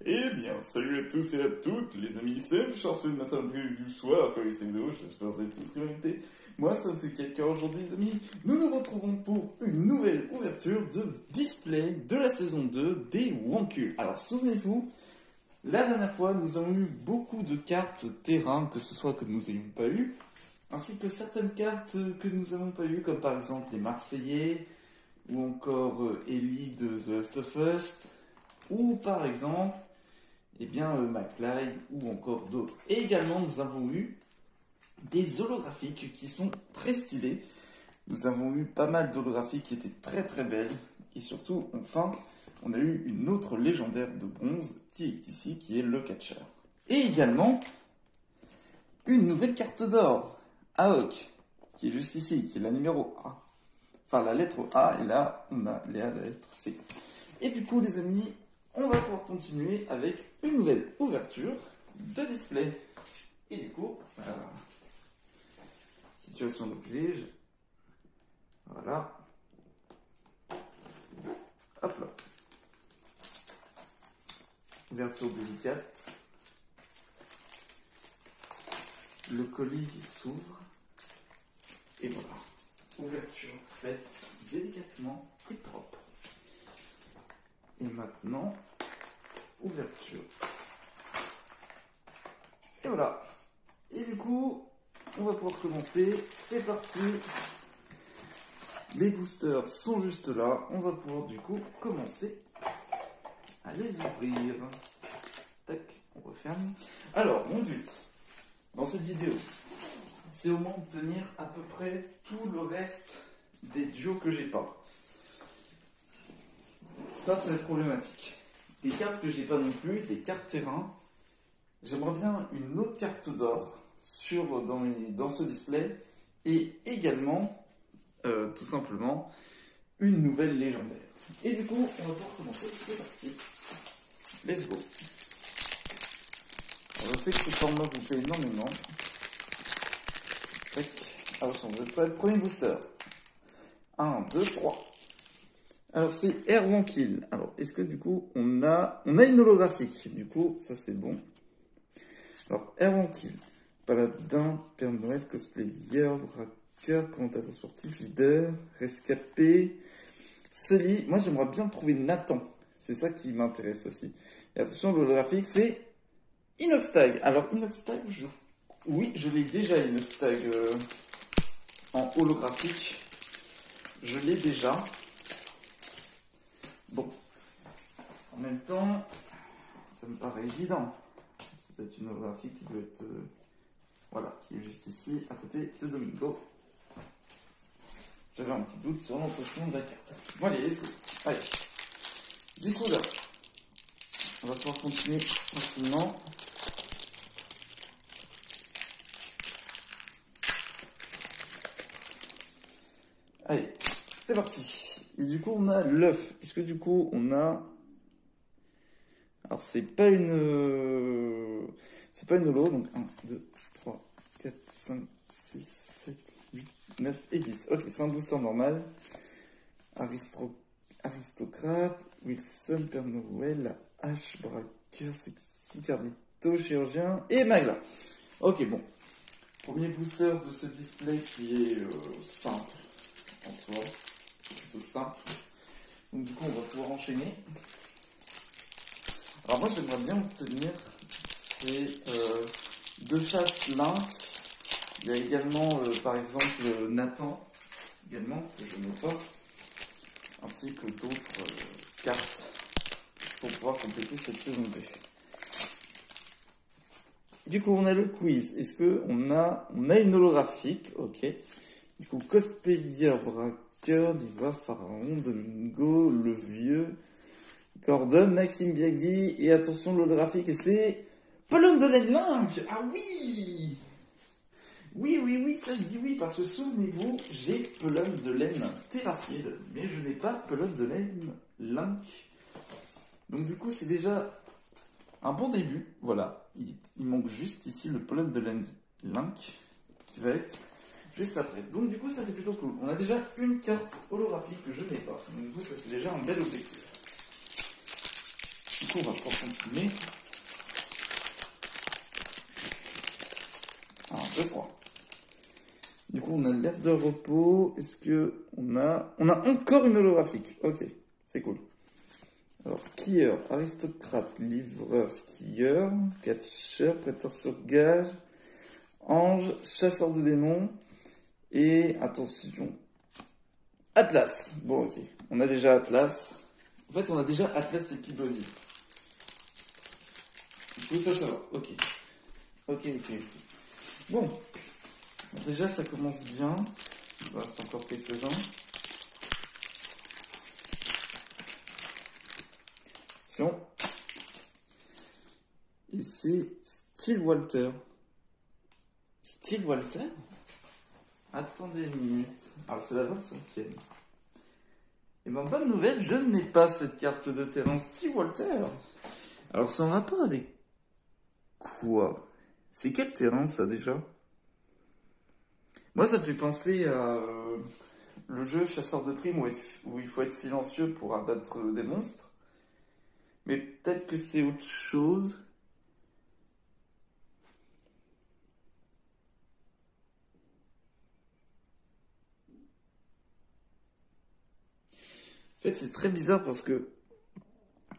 Eh bien, salut à tous et à toutes, les amis, c'est chanceux de matin prévu du soir, comme c'est vidéo, j'espère que vous êtes tous connectés. Moi, c'est quelqu'un aujourd'hui, les amis. Nous nous retrouvons pour une nouvelle ouverture de display de la saison 2 des Wonkul. Alors, souvenez-vous, la dernière fois, nous avons eu beaucoup de cartes terrain, que ce soit que nous n'ayons pas eu, ainsi que certaines cartes que nous n'avons pas eu, comme par exemple les Marseillais, ou encore Ellie de The Last of Us, ou par exemple, McFly, ou encore d'autres. Et également, nous avons eu des holographiques qui sont très stylés. Nous avons eu pas mal d'holographiques qui étaient très très belles. Et surtout, enfin, on a eu une autre légendaire de bronze qui est ici, qui est le Catcher. Et également, une nouvelle carte d'or, Aok, qui est juste ici, qui est la numéro A. Enfin, la lettre A, et là, on a la lettre C. Et du coup, les amis, on va pouvoir continuer avec une nouvelle ouverture de display. Et du coup, situation d'oblige. Voilà. Hop là. Ouverture délicate. Le colis s'ouvre. Et voilà. Ouverture faite délicatement et propre. Et maintenant, ouverture. Et voilà. Et du coup, on va pouvoir commencer. C'est parti. Les boosters sont juste là. On va pouvoir du coup commencer à les ouvrir. Tac, on referme. Alors, mon but dans cette vidéo, c'est au moins obtenir à peu près tout le reste des duos que j'ai pas. Ça, c'est problématique. Des cartes que j'ai pas non plus, des cartes terrain. J'aimerais bien une autre carte d'or dans ce display. Et également, tout simplement, une nouvelle légendaire. Et du coup, on va pouvoir commencer. C'est parti. Let's go. Alors, je sais que ce format vous plaît énormément. Tac. Attention, vous êtes prêts? Le premier booster. 1, 2, 3. Alors c'est Air Wonkul. Alors est-ce que du coup on a une holographique. Du coup ça c'est bon. Alors Air Wonkul, paladin, Père Noël, cosplayer, braqueur, commentateur sportif, leader, rescapé, Sully. Moi j'aimerais bien trouver Nathan. C'est ça qui m'intéresse aussi. Et attention, l'holographique c'est Inoxtag. Alors Inoxtag, oui je l'ai déjà Inoxtag en holographique. Je l'ai déjà. Bon, en même temps, ça me paraît évident. C'est peut-être une holographie qui doit être... voilà, qui est juste ici, à côté de Domingo. J'avais un petit doute sur l'impression de la carte. Bon allez, let's go. Allez, du coup là, on va pouvoir continuer tranquillement. Allez, c'est parti. Et du coup, on a l'œuf. Est-ce que du coup, on a... Alors, c'est pas une holo. Donc, 1, 2, 3, 4, 5, 6, 7, 8, 9 et 10. Ok, c'est un booster normal. Aristocrate, Wilson, Père Noël, H, Braqueur, Sexy, Carlito, Chirurgien et Magla. Ok, bon. Premier booster de ce display qui est simple en soi. Plutôt simple. Donc du coup on va pouvoir enchaîner. Alors moi j'aimerais bien obtenir ces deux faces Link. Il y a également par exemple Nathan également que je n'ai pas, ainsi que d'autres cartes pour pouvoir compléter cette saison 2. Du coup on a le quiz. Est-ce que on a une holographique? Ok. Du coup cosplayer, braqueur, Diva, Pharaon, Domingo, le vieux, Gordon, Maxime Biagui, et attention l'holographique, et c'est Pelum de laine Link. Ah oui. Oui, ça je dis oui, parce que souvenez-vous, j'ai Pelum de laine Terracide, mais je n'ai pas Pelum de laine Link. Donc du coup c'est déjà un bon début, voilà. Il manque juste ici le Pelum de laine Link, qui va être... juste après. Donc du coup ça c'est plutôt cool. On a déjà une carte holographique que je n'ai pas. Donc du coup ça c'est déjà un bel objectif. Du coup, on va pouvoir continuer. Alors, 2, 3. Du coup, on a l'air de repos. Est-ce que on a encore une holographique. Ok, c'est cool. Alors, skieur, aristocrate, livreur, skieur, catcheur, prêteur sur gage, ange, chasseur de démons et, attention, Atlas. Bon, ok, on a déjà Atlas. En fait, on a déjà Atlas et Peabody. Du coup, ça va. Ok. Ok. Bon. Déjà, ça commence bien. Il reste encore quelques-uns. Attention. Et c'est Steel Walter. Steel Walter? Attendez une minute. Alors, c'est la 25e. Et ben, bonne nouvelle, je n'ai pas cette carte de terrain Steel Walter. Alors, c'est en rapport avec quoi? C'est quel terrain, ça, déjà? Moi, ça me fait penser à le jeu Chasseur de primes où il faut être silencieux pour abattre des monstres. Mais peut-être que c'est autre chose. En fait, c'est très bizarre parce que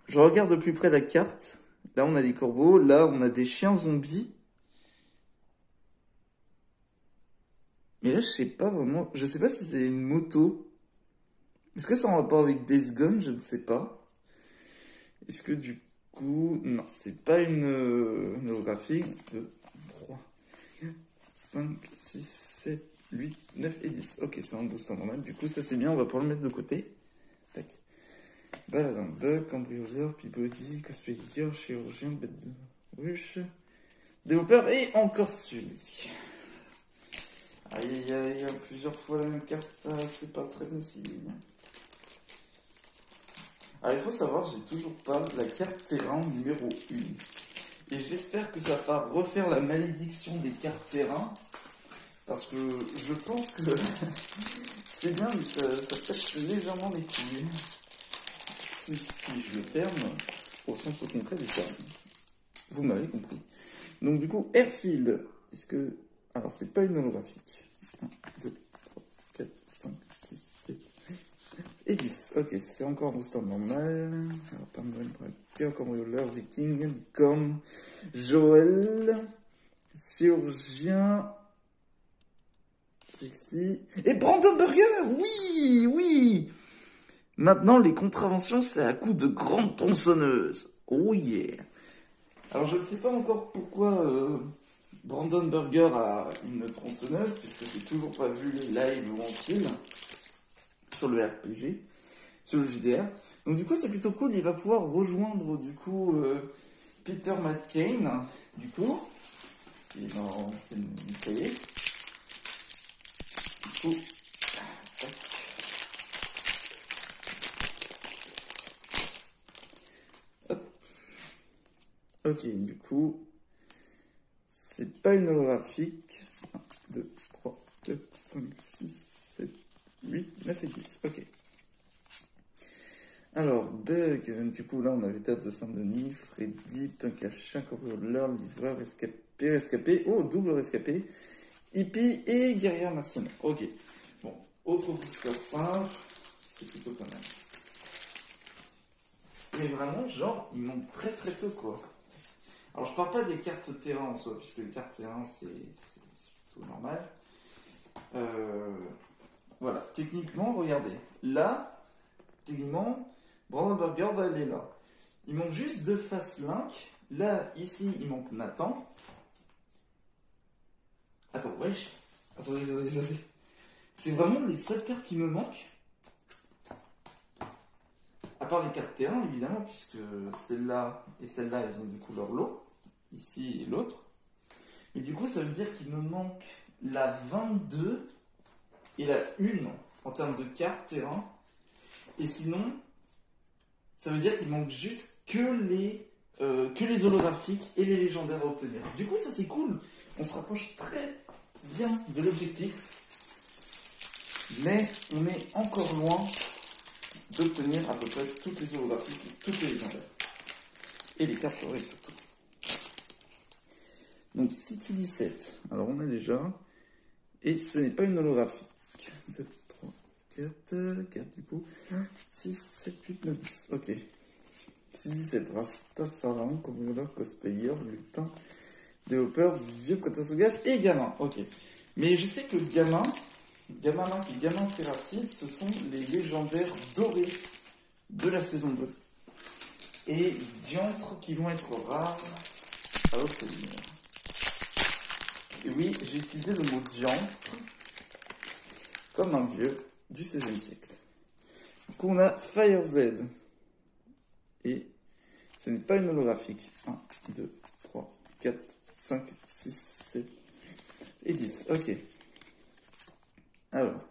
je regarde de plus près la carte. Là, on a des corbeaux. Là, on a des chiens zombies. Mais là, je sais pas vraiment. Je sais pas si c'est une moto. Est-ce que c'est en rapport avec Days Gone? Je ne sais pas. Est-ce que du coup... Non, c'est pas une holographie. 2, 3, 4, 5, 6, 7, 8, 9 et 10. Ok, c'est un booster normal. Du coup, ça c'est bien. On va pouvoir le mettre de côté. Tac. Baladin, bug, cambrioleur, Peabody, cosplayer, chirurgien, bête de ruche, développeur et encore celui. Aïe, plusieurs fois la même carte, c'est pas très bon signe. Alors il faut savoir, j'ai toujours pas la carte terrain numéro 1. Et j'espère que ça fera refaire la malédiction des cartes terrain. Parce que je pense que c'est bien, mais ça pète légèrement les couilles. Si je le terme, au sens au concret du terme. Vous m'avez compris. Donc du coup, Airfield, est-ce que... Alors c'est pas une holographique. 1, 2, 3, 4, 5, 6, 7, 8, et 10. Ok, c'est encore un booster normal. Alors pas mal, braqueur, cambrioleur, viking, comme Joël, chirurgien, sexy, et Brandon Burger. Oui. Maintenant, les contraventions, c'est à coup de grandes tronçonneuses. Oh yeah. Alors, je ne sais pas encore pourquoi Brandon Burger a une tronçonneuse, puisque j'ai toujours pas vu les lives ou en film sur le RPG, sur le JDR. Donc, du coup, c'est plutôt cool. Il va pouvoir rejoindre, du coup, Peter McCain, du coup. Et dans... Ça y est. Du coup... Ok, du coup, c'est pas une holographique. 1, 2, 3, 4, 5, 6, 7, 8, 9 et 10. Ok. Alors, Bug, du coup, là, on avait Théâtre de Saint-Denis, Freddy, Punk à chien, cambrioleur, livreur, rescapé, oh, double rescapé, hippie et guerrière mercenaire. Ok. Bon, autre booster simple, c'est plutôt pas mal. Mais vraiment, genre, il manque très peu, quoi. Alors, je parle pas des cartes terrain en soi, puisque les cartes terrain, c'est plutôt normal. Voilà, techniquement, regardez. Là, techniquement, Brandon Burger va aller là. Il manque juste 2 Fast Link. Là, ici, il manque Nathan. Attends, wesh. Attendez. C'est vraiment les seules cartes qui me manquent. À part les cartes terrain, évidemment, puisque celle-là et celle-là, elles ont du coup leur lot. Ici et l'autre. Mais du coup, ça veut dire qu'il me manque la 22 et la 1 en termes de cartes terrain. Et sinon, ça veut dire qu'il manque juste que les holographiques et les légendaires à obtenir. Du coup, ça c'est cool. On se rapproche très bien de l'objectif. Mais on est encore loin d'obtenir à peu près toutes les holographiques et toutes les légendaires. Et les cartes dorées surtout. Donc City 17. Alors on a déjà. Et ce n'est pas une holographique. 2, 3, 4 du coup. 6, 7, 8, 9, 10. Ok. City 17. Rasta Pharaon, convoleur, cosplayer, lutin, développeur, vieux prêteur-gage et gamin. Ok. Mais je sais que gamin et gamin Terracide, ce sont les légendaires dorés de la saison 2. Et diantres qui vont être rares à l'autre lumière. Et oui, j'ai utilisé le mot diantre comme un vieux du XVIe siècle. Donc on a Fire Z. Et ce n'est pas une holographique. 1, 2, 3, 4, 5, 6, 7 et 10. Ok. Alors.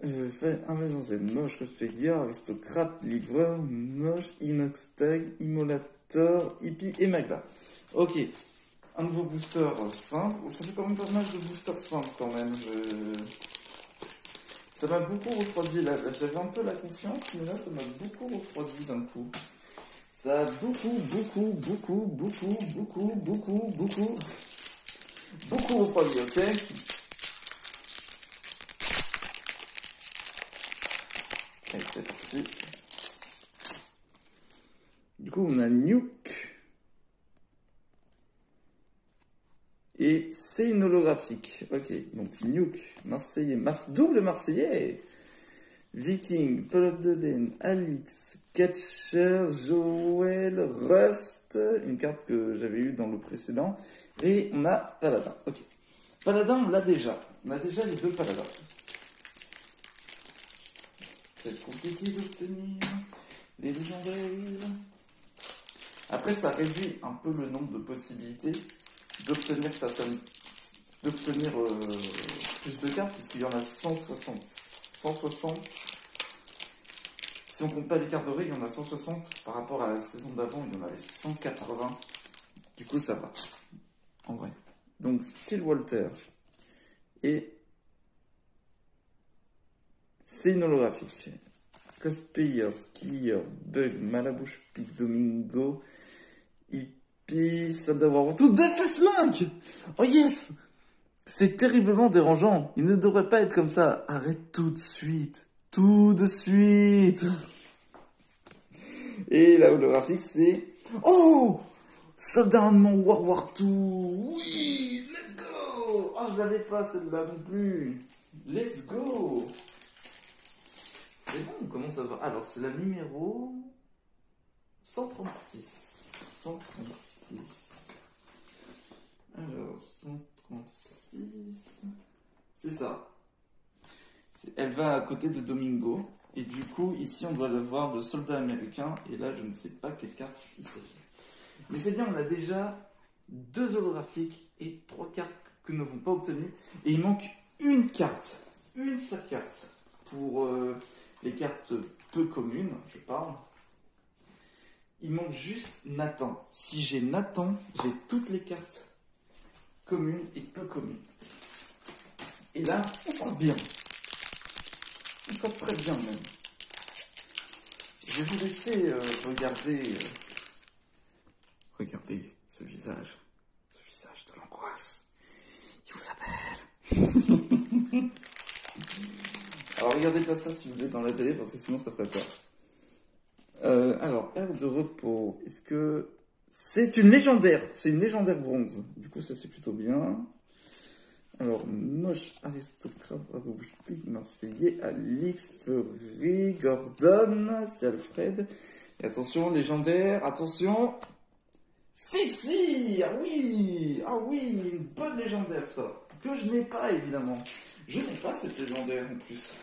Invasion Z, moche, cosplayer, aristocrate, livreur, moche, inox tag, immolator, hippie et magla. Ok. Un nouveau booster simple. Ça fait quand même pas mal de boosters simples quand même. Ça m'a beaucoup refroidi là. J'avais un peu la confiance, mais là ça m'a beaucoup refroidi d'un coup. Ça a beaucoup refroidi, ok? Allez, c'est parti. Du coup, on a Nuke. Et c'est une holographique. Ok, donc Nuke, Marseillais, double Marseillais. Viking, Paul of the Lane, Alix, Catcher, Joel, Rust. Une carte que j'avais eue dans le précédent. Et on a Paladin. Ok. Paladin, on l'a déjà. On a déjà les deux Paladins. C'est compliqué d'obtenir les légendaires. Après, ça réduit un peu le nombre de possibilités d'obtenir plus de cartes, puisqu'il y en a 160. Si on compte pas les cartes dorées, il y en a 160. Par rapport à la saison d'avant, il y en avait 180. Du coup, ça va. En vrai. Donc, Steel Walter. Et c'est une holographique. Cosplayer, Skier, Bug, Malabouche, Pic, Domingo, Hippie, ça doit avoir tout. Death Link. Oh yes! C'est terriblement dérangeant. Il ne devrait pas être comme ça. Arrête tout de suite. Tout de suite. Et la holographique, c'est... Oh! Soldat allemand World War II. Oui! Let's go! Ah, je l'avais pas celle-là non plus. Let's go! C'est bon, comment ça va? Alors, c'est la numéro 136. 136. Alors, 136. C'est ça. Elle va à côté de Domingo. Et du coup, ici, on doit le voir de soldat américain. Et là, je ne sais pas quelle carte il s'agit. Mais c'est bien, on a déjà 2 holographiques et 3 cartes que nous n'avons pas obtenues. Et il manque une carte. Une seule carte. Pour les cartes peu communes, je parle. Il manque juste Nathan. Si j'ai Nathan, j'ai toutes les cartes communes et peu communes. Et là, on sent bien. On sent très bien même. Je vais vous laisser regarder ce visage. Ce visage de l'angoisse. Il vous appelle. Alors regardez pas ça si vous êtes dans la télé parce que sinon ça ferait peur. Alors, aire de repos. Est-ce que... C'est une légendaire. C'est une légendaire bronze. Du coup, ça c'est plutôt bien. Alors, moche, aristocrate, Rabouche, Pic, Marseillais, Alix, Fury, Gordon, c'est Alfred. Et attention, légendaire, attention. Sexy! Ah oui! Ah oui! Une bonne légendaire, ça. Que je n'ai pas, évidemment. Je n'ai pas cette légendaire, en plus.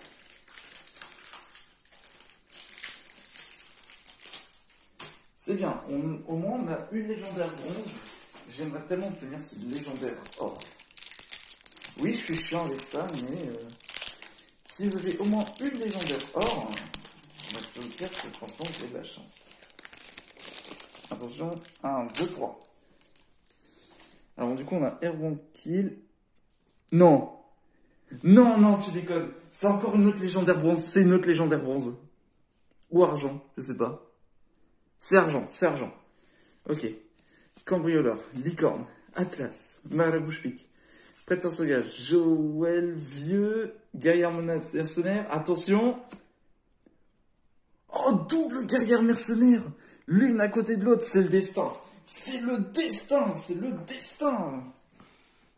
C'est bien. Au moins, on a une légendaire bronze. J'aimerais tellement obtenir cette légendaire or. Oui, je suis chiant avec ça, mais si vous avez au moins une légendaire or, je peux vous dire que franchement, vous avez de la chance. Attention, 1, 2, 3. Alors du coup, on a Airborne Kill. Non! Non, non, tu déconnes. C'est encore une autre légendaire bronze. C'est une autre légendaire bronze. Ou argent, je sais pas. C'est argent, c'est argent. Ok. Cambrioleur, licorne, Atlas, Marabouche-Pique, prêteur au gage, Joël, vieux, guerrière mercenaire, attention. Oh, double guerrière mercenaire. L'une à côté de l'autre, c'est le destin. C'est le destin, c'est le destin.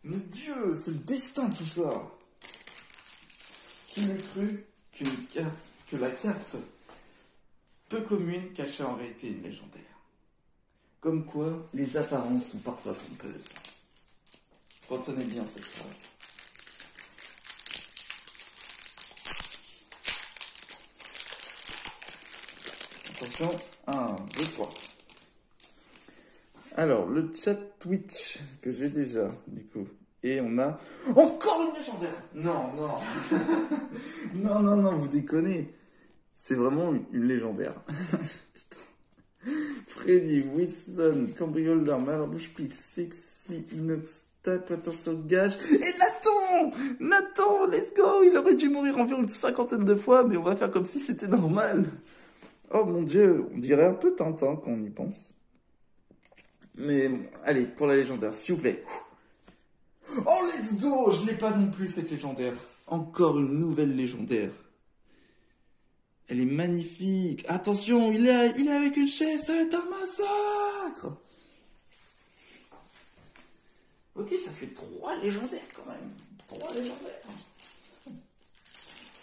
Mon Dieu, c'est le destin tout ça. Qui n'eût cru que la carte peu commune cachait en réalité une légendaire. Comme quoi, les apparences sont parfois trompeuses. Retenez bien cette phrase. Attention, 1, 2, 3. Alors, le chat Twitch que j'ai déjà, du coup. Et on a encore une légendaire. Non, non. Non, non, non, vous déconnez. C'est vraiment une légendaire. Putain. Freddy, Wilson, Cambrioleur, Marabouche-Pique, Sexy, Inox, Prêteur sur gage. Et Nathan! Nathan, let's go! Il aurait dû mourir environ une 50aine de fois, mais on va faire comme si c'était normal. Oh mon Dieu, on dirait un peu Tintin quand on y pense. Mais bon, allez, pour la légendaire, s'il vous plaît. Oh, let's go! Je l'ai pas non plus, cette légendaire. Encore une nouvelle légendaire. Elle est magnifique. Attention, il est avec une chaise, ça va être un massacre. Ok, ça fait 3 légendaires quand même. 3 légendaires.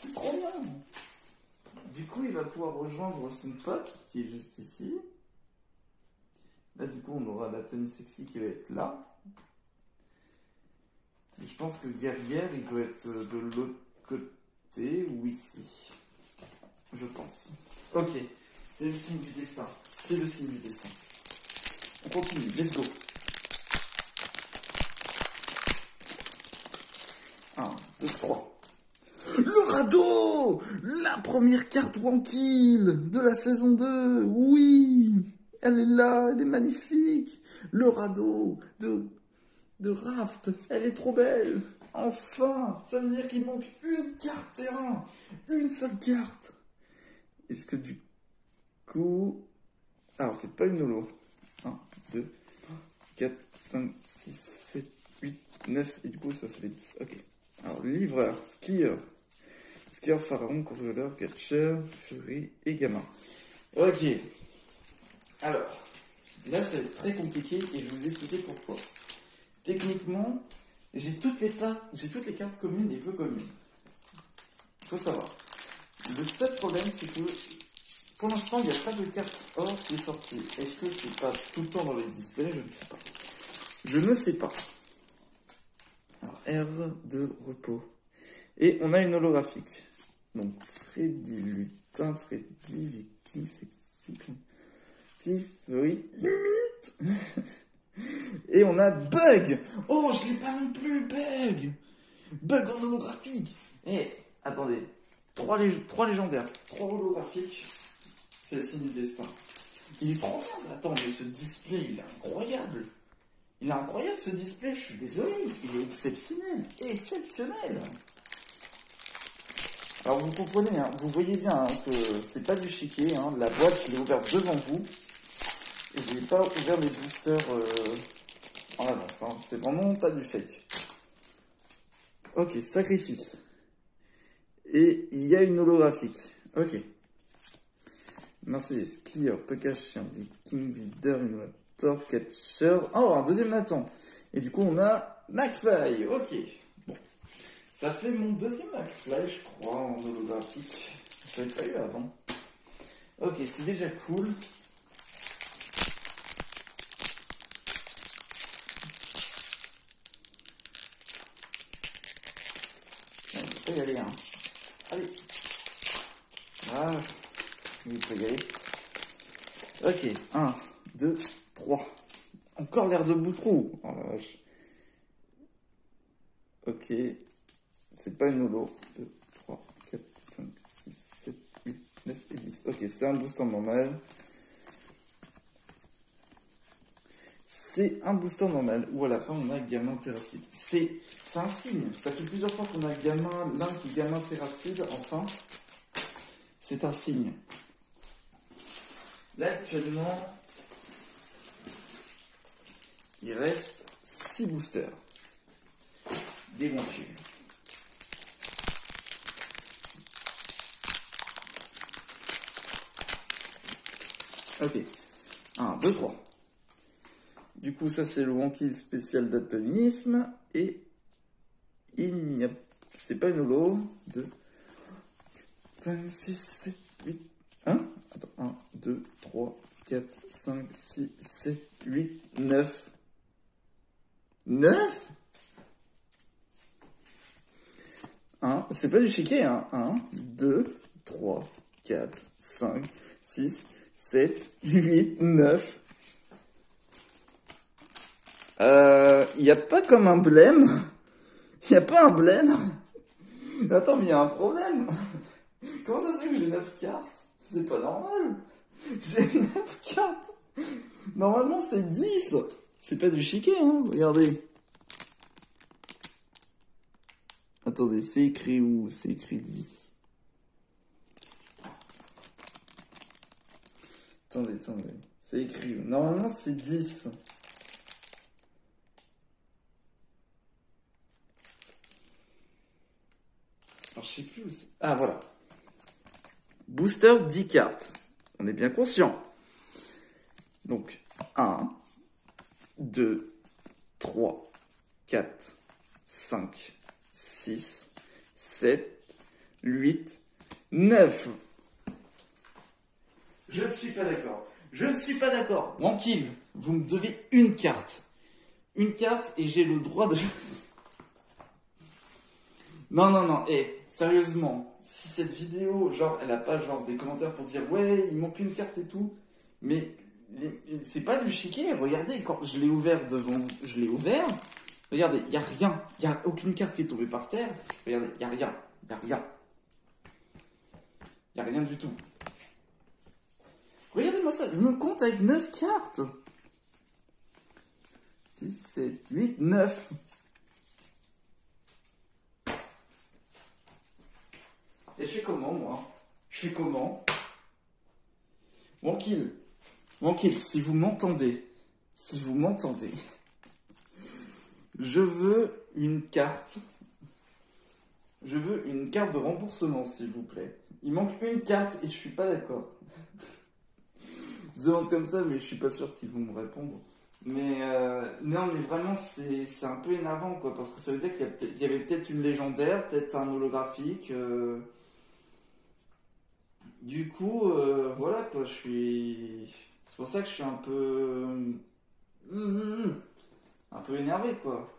C'est trop bien. Du coup, il va pouvoir rejoindre son pote, qui est juste ici. Là, du coup, on aura la tenue sexy qui va être là. Et je pense que guerrière, il doit être de l'autre côté ou ici. Je pense. Ok, c'est le signe du destin. C'est le signe du destin. On continue, let's go. 1, 2, 3. Le radeau! La première carte Wankill de la saison 2. Oui! Elle est là, elle est magnifique. Le radeau de Raft. Elle est trop belle. Enfin! Ça veut dire qu'il manque une carte terrain. Une seule carte. Est-ce que du coup... Alors, c'est pas une holo. 1, 2, 4, 5, 6, 7, 8, 9. Et du coup, ça fait 10. Ok. Alors, livreur, skieur. Skieur, pharaon, contrôleur, catcheur, furie et gamin. Ok. Alors, là, ça va être très compliqué et je vais vous expliquer pourquoi. Techniquement, j'ai toutes les cartes communes et peu communes. Il faut savoir. Le seul problème, c'est que pour l'instant, il n'y a pas de carte or qui est sortie. Est-ce que c'est pas tout le temps dans les displays? Je ne sais pas. Je ne sais pas. Alors, R de repos. Et on a une holographique. Donc, Freddy, Lutin, Freddy, Viking, Sexy, Fury, limite. Et on a Bug. Oh, je l'ai pas non plus, Bug. Bug en holographique. Eh, attendez. 3 légendaires, 3 holographiques, c'est le signe du destin. Il est trop bien, attends, mais ce display, il est incroyable. Il est incroyable ce display, je suis désolé, il est exceptionnel, exceptionnel. Alors vous comprenez, hein, vous voyez bien hein, que c'est pas du chiquet, hein, la boîte je l'ai ouverte devant vous, et je n'ai pas ouvert mes boosters en avance, hein, c'est vraiment pas du fake. Ok, sacrifice. Et il y a une holographique. Ok. Merci, skieur, peu caché, Viking, leader, innovator, catcher. Oh, un deuxième Nathan. Et du coup, on a McFly. Ok. Bon. Ça fait mon deuxième McFly, je crois, en holographique. Je l'avais pas eu avant. Ok, c'est déjà cool. On peut y aller, hein. Allez. Ah, il peut y aller. Ok, 1, 2, 3. Encore l'air de Boutrou. Oh la vache. Ok. C'est pas une holo. 2, 3, 4, 5, 6, 7, 8, 9 et 10. Ok, c'est un booster normal. C'est un booster normal où à la fin on a gamin terracide. C'est un signe. Ça fait plusieurs fois qu'on a gamin, l'un qui est gamin terracide. Enfin, c'est un signe. Là actuellement, il reste 6 boosters. Des bons cubes. Ok. 1, 2, 3. Du coup, ça c'est le Wonky spécial daltonisme. Et il n'y a... C'est pas une holo. 2, 5, 6, 7, 8... 1. Attends. 1, 2, 3, 4, 5, 6, 7, 8, 9. 9 1. C'est pas du chiquet, hein. 1, 2, 3, 4, 5, 6, 7, 8, 9. Il n'y a pas comme un blême. Il n'y a pas un blême. Attends, mais il y a un problème. Comment ça se fait que j'ai 9 cartes? C'est pas normal. J'ai 9 cartes. Normalement, c'est 10. C'est pas du chiquet, hein. Regardez. Attendez, c'est écrit où? C'est écrit 10. Attendez. C'est écrit où? Normalement, c'est 10. Alors, je sais plus où c'est. Ah, voilà. Booster 10 cartes. On est bien conscient. Donc, 1, 2, 3, 4, 5, 6, 7, 8, 9. Je ne suis pas d'accord. Je ne suis pas d'accord. Wonky, vous me devez une carte. Une carte et j'ai le droit de... Non. Sérieusement, si cette vidéo, genre, elle a pas genre des commentaires pour dire ouais, il manque une carte et tout, mais c'est pas du chiquet. Regardez, quand je l'ai ouvert devant vous, je l'ai ouvert. Regardez, il y a rien, il y a aucune carte qui est tombée par terre. Regardez, il y a rien, il y a rien du tout. Regardez-moi ça, je me compte avec 9 cartes. 6, 7, 8, 9. Et je fais comment, moi? Je fais comment? Wonky, si vous m'entendez, je veux une carte. Je veux une carte de remboursement, s'il vous plaît. Il manque une carte et je suis pas d'accord. Je demande comme ça, mais je suis pas sûr qu'ils vont me répondre. Mais non, mais vraiment, c'est un peu énervant, quoi, parce que ça veut dire qu'il y avait peut-être une légendaire, peut-être un holographique. Du coup, voilà, quoi, je suis... C'est pour ça que je suis un peu... un peu énervé, quoi.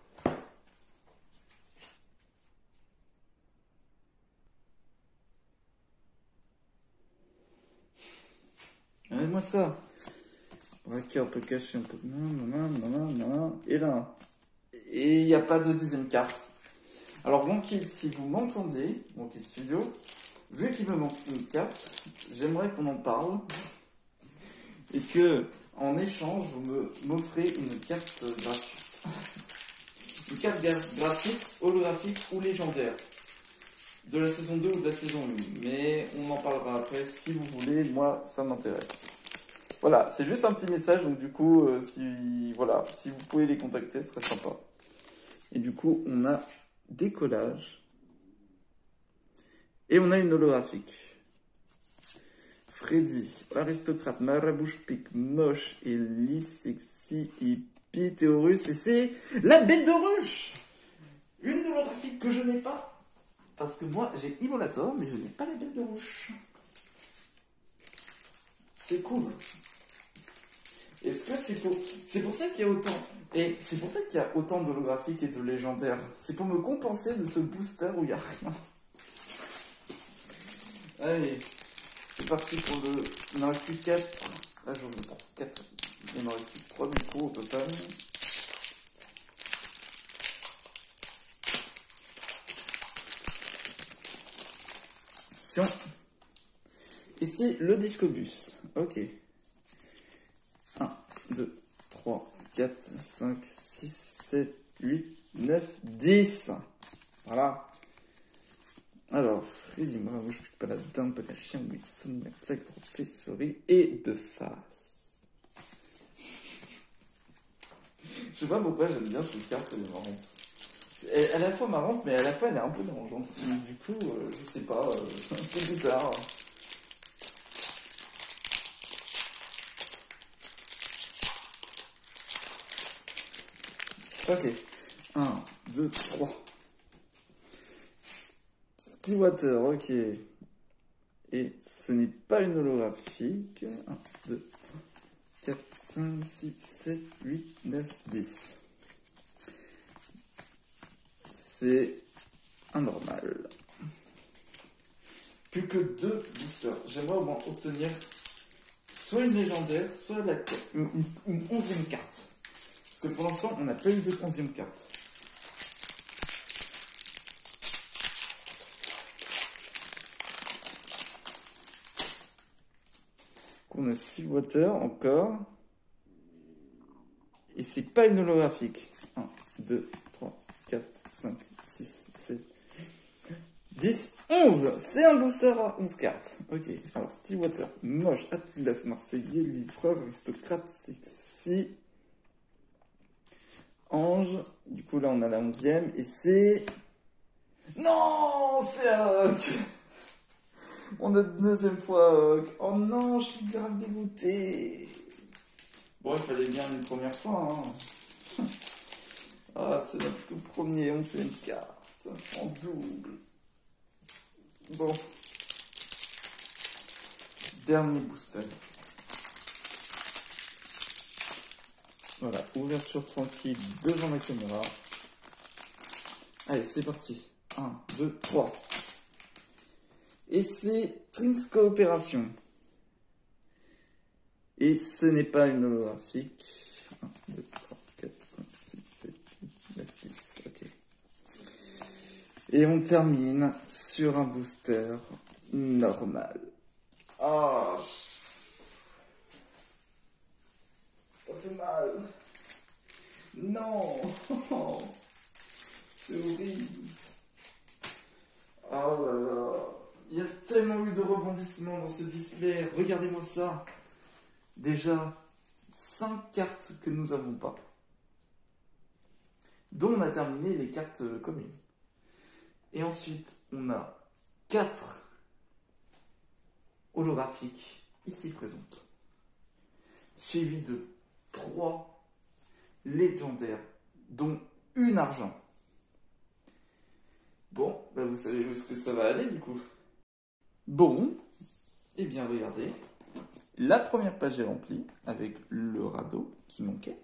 Regardez-moi ça. Braquet un peu caché, un peu... Et là. Et il n'y a pas de deuxième carte. Alors, Wonky, si vous m'entendez, Wonky Studio, vu qu'il me manque une carte, j'aimerais qu'on en parle. Et que, en échange, vous m'offrez une carte gratuite. Une carte gratuite, holographique ou légendaire. De la saison 2 ou de la saison 1. Mais on en parlera après si vous voulez. Moi, ça m'intéresse. Voilà, c'est juste un petit message. Donc du coup, si vous pouvez les contacter, ce serait sympa. Et du coup, on a des collages. Et on a une holographique. Freddy, aristocrate, marabouche, pique, moche, Ellie, sexy, hippie, théorus. Et c'est la bête de ruche. Une holographique que je n'ai pas. Parce que moi, j'ai Immolator, mais je n'ai pas la bête de ruche. C'est cool. Est-ce que c'est pour ça qu'il y a autant... Et c'est pour ça qu'il y a autant d'holographiques et de légendaires. C'est pour me compenser de ce booster où il n'y a rien. Allez, c'est parti pour le... Il m'en reste plus 4. Là, j'en ai 4. Il m'en reste plus 3 du coup au total. Attention. Et c'est le discobus. Ok. 1, 2, 3, 4, 5, 6, 7, 8, 9, 10. Voilà. Alors, Freddy, bravo, je pique pas la dinde, pas la chien, Wilson, McFly, Trophée, et de face. Je sais pas pourquoi j'aime bien cette carte, elle est marrante. Elle est à la fois marrante, mais à la fois elle est un peu dérangeante. Du coup, je sais pas, c'est bizarre. Ok. 1, 2, 3. Stillwater, ok. Et ce n'est pas une holographique. 1, 2, 4, 5, 6, 7, 8, 9, 10. C'est un normal. Plus que 2 boosters. J'aimerais au moins obtenir soit une légendaire, soit une 11e carte. Parce que pour l'instant, on n'a pas eu de 11e carte. On a Stillwater encore. Et c'est pas une holographique. 1, 2, 3, 4, 5, 6, 7, 10, 11. C'est un booster à 11 cartes. Ok, alors Stillwater, moche, Atlas, Marseillais, livreur, aristocrate, sexy, ange. Du coup là on a la 11e. Et c'est... Non, c'est un Hawk. On a une deuxième fois Hawk. Oh non, je suis grave dégoûté. Bon, il fallait bien une première fois. Hein. Ah, c'est notre tout premier 11e carte. En double. Bon. Dernier booster. Voilà, ouverture tranquille devant la caméra. Allez, c'est parti. 1, 2, 3. Et c'est Trinks Coopération. Et ce n'est pas une holographique. 1, 2, 3, 4, 5, 6, 7, 8, 9, 10. Ok. Et on termine sur un booster normal. Ah, ça fait mal. Non. C'est horrible. Oh là là. Il y a tellement eu de rebondissements dans ce display. Regardez-moi ça. Déjà, 5 cartes que nous n'avons pas. Dont on a terminé les cartes communes. Et ensuite, on a 4 holographiques ici présentes. Suivi de 3 légendaires, dont une argent. Bon, bah vous savez où est-ce que ça va aller du coup. Bon, et bien regardez, la première page est remplie avec le radeau qui manquait.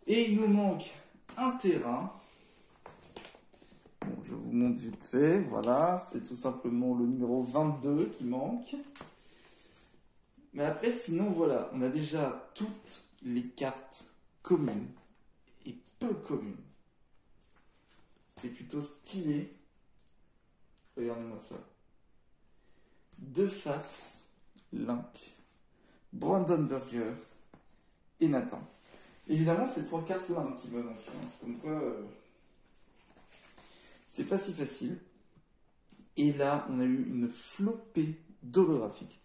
Et il nous manque un terrain. Bon, je vous montre vite fait, voilà, c'est tout simplement le numéro 22 qui manque. Mais après, sinon, voilà, on a déjà toutes les cartes communes et peu communes. C'est plutôt stylé. Regardez-moi ça. Deux faces, Link, Brandon Burger et Nathan. Évidemment, c'est 3 cartes Link qui me manquent. Hein. Comme quoi, c'est pas si facile. Et là, on a eu une flopée d'holographiques.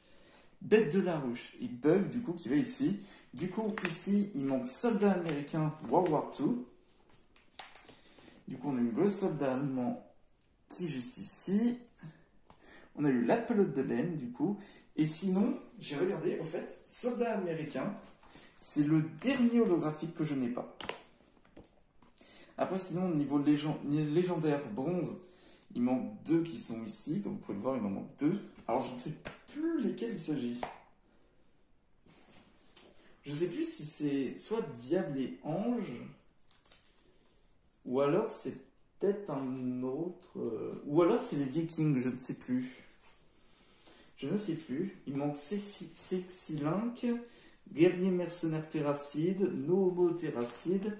Bête de la ruche et Bug, du coup, qui va ici. Du coup, ici, il manque Soldat américain World War II. Du coup, on a eu le soldat allemand qui est juste ici. On a eu la pelote de laine, du coup. Et sinon, j'ai regardé, au fait, soldat américain, c'est le dernier holographique que je n'ai pas. Après, sinon, au niveau légendaire bronze, il manque 2 qui sont ici. Comme vous pouvez le voir, il en manque 2. Alors, je ne sais plus lesquels il s'agit. Je ne sais plus si c'est soit Diable et Ange, ou alors c'est peut-être un autre... ou alors c'est les Vikings, je ne sais plus. Je ne sais plus. Il manque Sexy Link, Guerrier mercenaire Terracide, Nomo Terracide.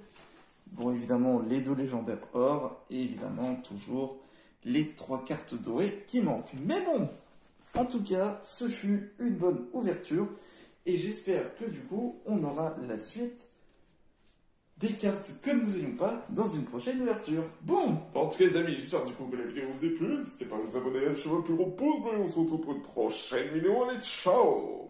Bon, évidemment, les 2 légendaires or. Et évidemment, toujours les 3 cartes dorées qui manquent. Mais bon, en tout cas, ce fut une bonne ouverture. Et j'espère que du coup, on aura la suite des cartes que nous n'ayons pas dans une prochaine ouverture. Bon, en tout cas les amis, j'espère du coup que la vidéo vous a plu. N'hésitez pas à vous abonner, lâcher votre plus gros pouce bleu. On se retrouve pour une prochaine vidéo. Allez, ciao!